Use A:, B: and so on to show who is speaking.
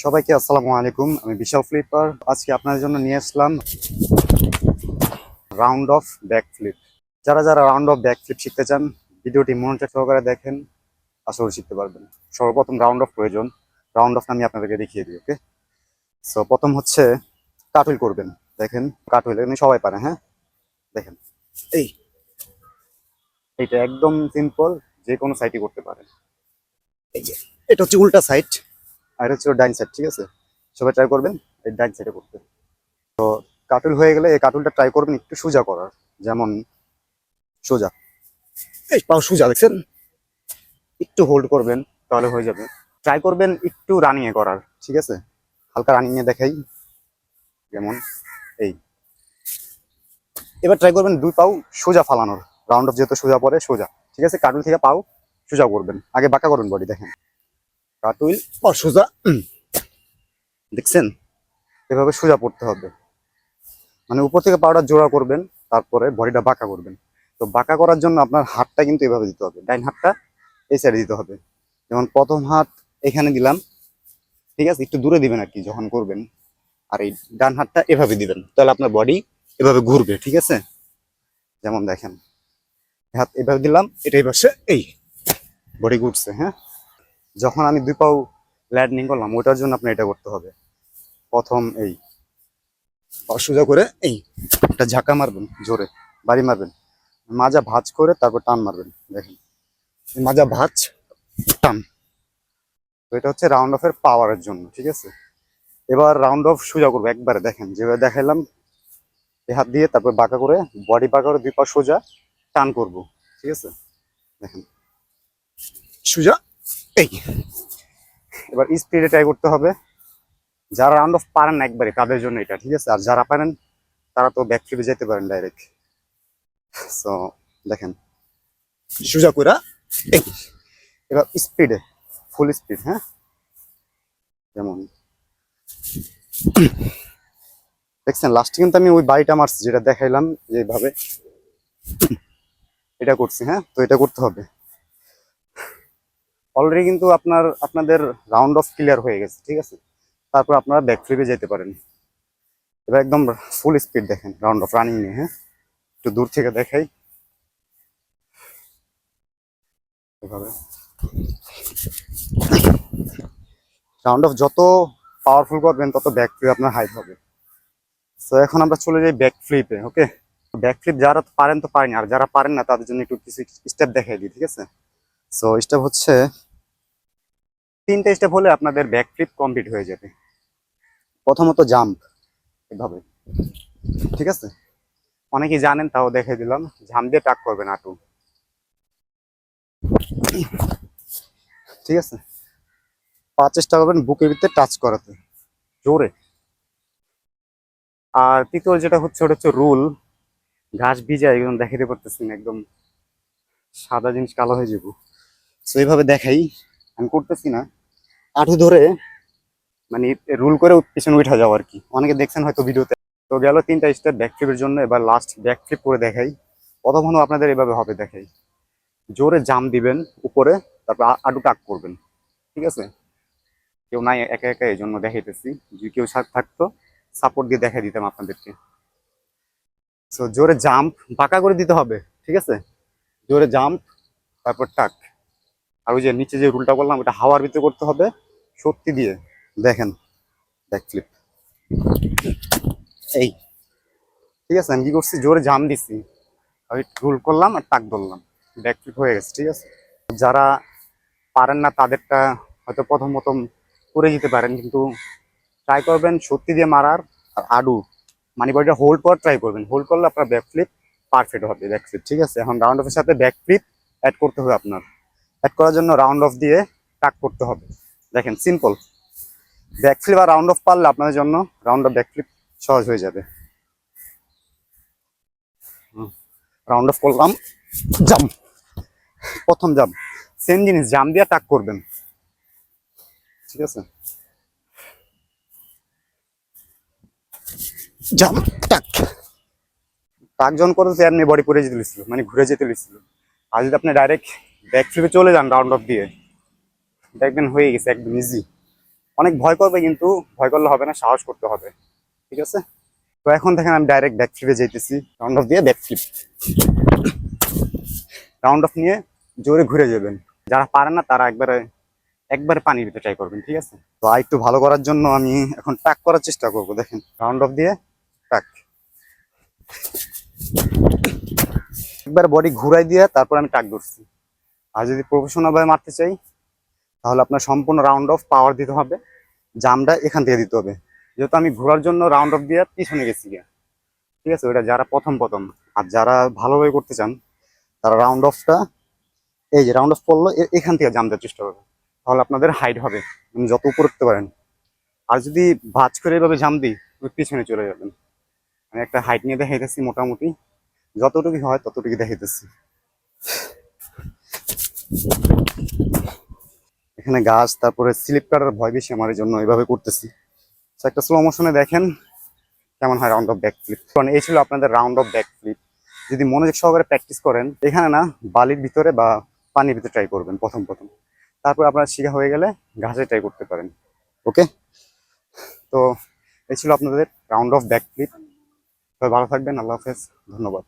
A: সবাইকে আসসালামু আলাইকুম। আমি বিশাল ফ্লিপার। আজকে আপনাদের জন্য নিয়ে আসলাম রাউন্ড অফ ব্যাক ফ্লিপ। যারা যারা রাউন্ড অফ ব্যাক ফ্লিপ শিখতে চান, ভিডিওটি মনোযোগ সহকারে দেখেন, আশা করি শিখতে পারবেন। সর্বপ্রথম রাউন্ড অফ প্রয়োজন। রাউন্ড অফ আমি আপনাদেরকে দেখিয়ে দিই। ওকে, সো প্রথম হচ্ছে কাটুইল করবেন। দেখেন কাটুইল এমনি সবাই পারে। হ্যাঁ, দেখেন এই এইটা একদম সিম্পল, যে কোনো সাইডই করতে পারেন। এই যে এটা হচ্ছে উল্টা সাইড, আর এটা হচ্ছে ডাইন সাইড। ঠিক আছে, সবাই ট্রাই করবেন এই ডাইন সাইডে করতে। কাটুল হয়ে গেলে এই কাটুলটা ট্রাই করবেন একটু সোজা করার, যেমন সোজা, এই পাও সোজা, দেখছেন? একটু হোল্ড করবেন তাহলে হয়ে যাবে। ট্রাই করবেন একটু রানিং এ করার। ঠিক আছে, হালকা রানিং এ দেখাই, যেমন এই। এবার ট্রাই করবেন দুই পাও সোজা ফালানোর। রাউন্ড অফ যেহেতু সোজা পরে সোজা। ঠিক আছে, কাটুল থেকে পাও সোজা করবেন, আগে বাঁকা করবেন বডি। দেখেন কাটুল পা সোজা, দেখছেন? এভাবে সোজা পড়তে হবে, মানে উপর থেকে পাউডার জোড়া করবেন, তারপরে বডিটা বাঁকা করবেন। তো বাঁকা করার জন্য আপনার হাতটা কিন্তু এভাবে দিতে হবে, ডাইন হাতটা এই সাইডে দিতে হবে। যেমন প্রথম হাত এখানে দিলাম, ঠিক আছে, একটু দূরে দিবেন আর কি যখন করবেন। আর এই ডান হাতটা এভাবে দিবেন, তাহলে আপনার বডি এভাবে ঘুরবে। ঠিক আছে, যেমন দেখেন হাত এভাবে দিলাম, এটাই পাশে এই বডি ঘুরছে। হ্যাঁ, যখন আমি দুই পাও ল্যান্ডিং করলাম, ওটার জন্য আপনি এটা করতে হবে। প্রথম এই পা সোজা করে এই একটা ঝাঁকা মারবেন, জোরে বাড়ি মারবেন, মাজা ভাঁজ করে তারপর টান মারবেন। দেখেন মাজা ভাঁজ টান। তো এটা হচ্ছে রাউন্ড অফ এর পাওয়ারের জন্য। ঠিক আছে, এবার রাউন্ড অফ সোজা করবো একবারে। দেখেন যেভাবে দেখাইলাম, এই হাত দিয়ে তারপর বাঁকা করে বডি বাঁকা করে দুই পা সোজা টান করব। ঠিক আছে, দেখেন সোজা এই। এবার স্পিডে ট্রাই করতে হবে। যারা রাউন্ড অফ পারেন না একবারে, তাদের জন্য এটা। ঠিক আছে, আর যারা পারেন তারা তো ব্যাক ফ্লিপে যেতে পারেন ডাইরেক্ট। সো দেখেন সোজা কইরা এই। এবার স্পিডে, ফুল স্পিড। হ্যাঁ, যেমন দেখছেন লাস্টে কিন্তু আমি ওই বাড়িটা মারছি যেটা দেখাইলাম, যেভাবে এটা করছি। হ্যাঁ, তো এটা করতে হবে। অলরেডি কিন্তু আপনাদের রাউন্ড অফ ক্লিয়ার হয়ে গেছে। ঠিক আছে, তারপর আপনারা ব্যাক ফ্লিপে যেতে পারেন। এবার একদম ফুল স্পিড দেখেন রাউন্ড অফ রানিং নিয়ে। হ্যাঁ, একটু দূর থেকে দেখাই, এভাবে রাউন্ড অফ যত পাওয়ারফুল করবেন তত ব্যাক ফ্লিপ আপনার হাইট হবে। তো এখন আমরা চলে যাই ব্যাক ফ্লিপে। ওকে, ব্যাক ফ্লিপ যারা পারেন তো পারেন, আর যারা পারেন না তাদের জন্য একটু কিছু স্টেপ দেখাই দিই। ঠিক আছে, সো স্টেপ হচ্ছে তিনটা স্টেপ হলে আপনাদের ব্যাক ফ্লিপ কমপ্লিট হয়ে যাবে। প্রথমত জাম্প, এভাবে। ঠিক আছে, অনেকেই জানেন তাও দেখাই দিলাম। ঝাম দিয়ে টাক করবেন আটু। ঠিক আছে, পা চেষ্টা করবেন বুকের ভিতরে টাচ করাতে জোরে। আর তৃতীয় যেটা হচ্ছে, ওটা হচ্ছে রুল। ঘাস ভিজায় একদম দেখাতে পারতেছি না, একদম সাদা জিনিস কালো হয়ে যাবো। তো এইভাবে দেখাই, আমি করতেছি না, আঁটু ধরে মানে রুল করে পিছনে উঠা যাও আর কি। অনেকে দেখছেন হয়তো ভিডিওতে। তো গেল তিনটা স্টেপ ব্যাক ফ্লিপের জন্য। এবার লাস্ট ব্যাক ফ্লিপ করে দেখাই। প্রথম আপনাদের এভাবে হবে, দেখাই। জোরে জাম দিবেন উপরে, তারপর আঁটু টাক করবেন। ঠিক আছে, কেউ নাই একা একা, এই জন্য দেখাইতেছি। যদি কেউ সাথে থাকতো সাপোর্ট দিয়ে দেখাই দিতাম আপনাদেরকে। সো জোরে জাম্প, বাঁকা করে দিতে হবে। ঠিক আছে, জোরে জাম্প, তারপর টাক। আর ওই যে নিচে যে রুলটা বললাম, ওটা হাওয়ার ভিতরে করতে হবে শক্তি দিয়ে। দেখেন ব্যাক ফ্লিপ এই। ঠিক আছে, আমি কি করছি, জোরে জাম দিচ্ছি, আমি রুল করলাম আর টাক ধরলাম, ব্যাক ফ্লিপ হয়ে গেছে। ঠিক আছে, যারা পারেন না তাদেরটা হয়তো প্রথম প্রথম করে যেতে পারেন, কিন্তু ট্রাই করবেন শক্তি দিয়ে মারার। আর আডু মানে বডিটা হোল্ড করার ট্রাই করবেন। হোল্ড করলে আপনার ব্যাক ফ্লিপ পারফেক্ট হবে, ব্যাক ফ্লিপ। ঠিক আছে, এখন রাউন্ড অফের সাথে ব্যাক ফ্লিপ অ্যাড করতে হবে আপনার। অ্যাড করার জন্য রাউন্ড অফ দিয়ে টাক করতে হবে। দেখেন সিম্পল। ব্যাক ফ্লিপ আর রাউন্ড অফ পারলে আপনাদের জন্য রাউন্ড অফ ব্যাক ফ্লিপ সহজ হয়ে যাবে। রাউন্ড অফ করলাম, জাম্প, প্রথম জাম্প সেম জিনিস, জাম্প দিয়ে টাক করবেন। ঠিক আছে, জাম্প টাক। টাক যখন করেছে এমনি বডি পড়ে যেতে লিখছিল, মানে ঘুরে যেতে লিখছিল। আর যদি আপনি ডাইরেক্ট ব্যাক ফ্লিপে চলে যান রাউন্ড অফ দিয়ে, দেখবেন হয়ে গেছে একদম ইজি। অনেক ভয় করবে, কিন্তু ভয় করলে হবে না, সাহস করতে হবে। ঠিক আছে, তো এখন দেখেন আমি ডাইরেক্ট ব্যাক ফ্লিপে যাইতেছি। রাউন্ড অফ দিয়ে ব্যাক ফ্লিপ, রাউন্ড অফ নিয়ে জোরে ঘুরে যাবেন। যারা পারে না তারা একবারে একবারে পানির ভিতরে ট্রাই করবেন। ঠিক আছে, তো আর একটু ভালো করার জন্য আমি এখন টাক করার চেষ্টা করবো। দেখেন রাউন্ড অফ দিয়ে টাক, একবার বডি ঘুরাই দিয়ে তারপর আমি টাক ধরছি। আর যদি প্রফেশনাল ভাবে মারতে চাই তাহলে আপনার সম্পূর্ণ রাউন্ড অফ পাওয়ার দিতে হবে, জামটা এখান থেকে দিতে হবে। যেহেতু আমি ঘোরার জন্য রাউন্ড অফ দিয়ে পিছনে গেছি গিয়া। ঠিক আছে, ওইটা যারা প্রথম প্রথম। আর যারা ভালোভাবে করতে চান তারা রাউন্ড অফটা, এই যে রাউন্ড অফ পড়লো এখান থেকে জাম দেওয়ার চেষ্টা করবেন, তাহলে আপনাদের হাইট হবে, মানে যত উপর উঠতে পারেন। আর যদি ভাঁজ করে এভাবে জাম দিই ওই পিছনে চলে যাবেন। আমি একটা হাইট নিয়ে দেখাইতেছি, মোটামুটি যতটুকু হয় ততটুকু দেখাইতেছি। এখানে গাছ, তারপরে স্লিপ কাটার ভয় বেশি আমার, এই জন্য এইভাবে করতেছি। তো একটা স্লো মোশনে দেখেন কেমন হয় রাউন্ড অফ ব্যাক ফ্লিপ। কারণ এই ছিল আপনাদের রাউন্ড অফ ব্যাক ফ্লিপ। যদি মনোযোগ সহকারে প্র্যাকটিস করেন, এখানে না বালির ভিতরে বা পানির ভিতরে ট্রাই করবেন প্রথম প্রথম, তারপর আপনার শিখা হয়ে গেলে ঘাসে ট্রাই করতে পারেন। ওকে, তো এই ছিল আপনাদের রাউন্ড অফ ব্যাক ফ্লিপ। সবাই ভালো থাকবেন, আল্লাহ হাফেজ, ধন্যবাদ।